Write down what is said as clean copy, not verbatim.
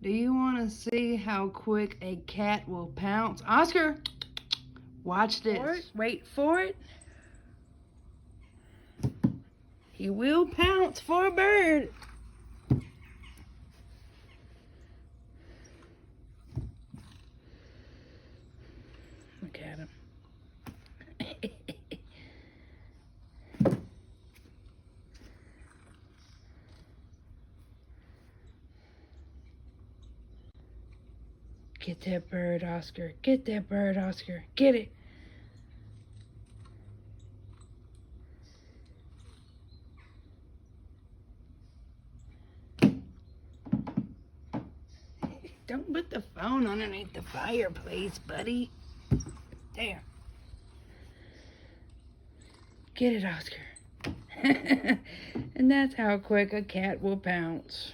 Do you want to see how quick a cat will pounce? Oscar, watch this. Wait for it. He will pounce for a bird. Look at him. Get that bird, Oscar. Get that bird, Oscar. Get it. Don't put the phone underneath the fireplace, buddy. There. Get it, Oscar. And that's how quick a cat will pounce.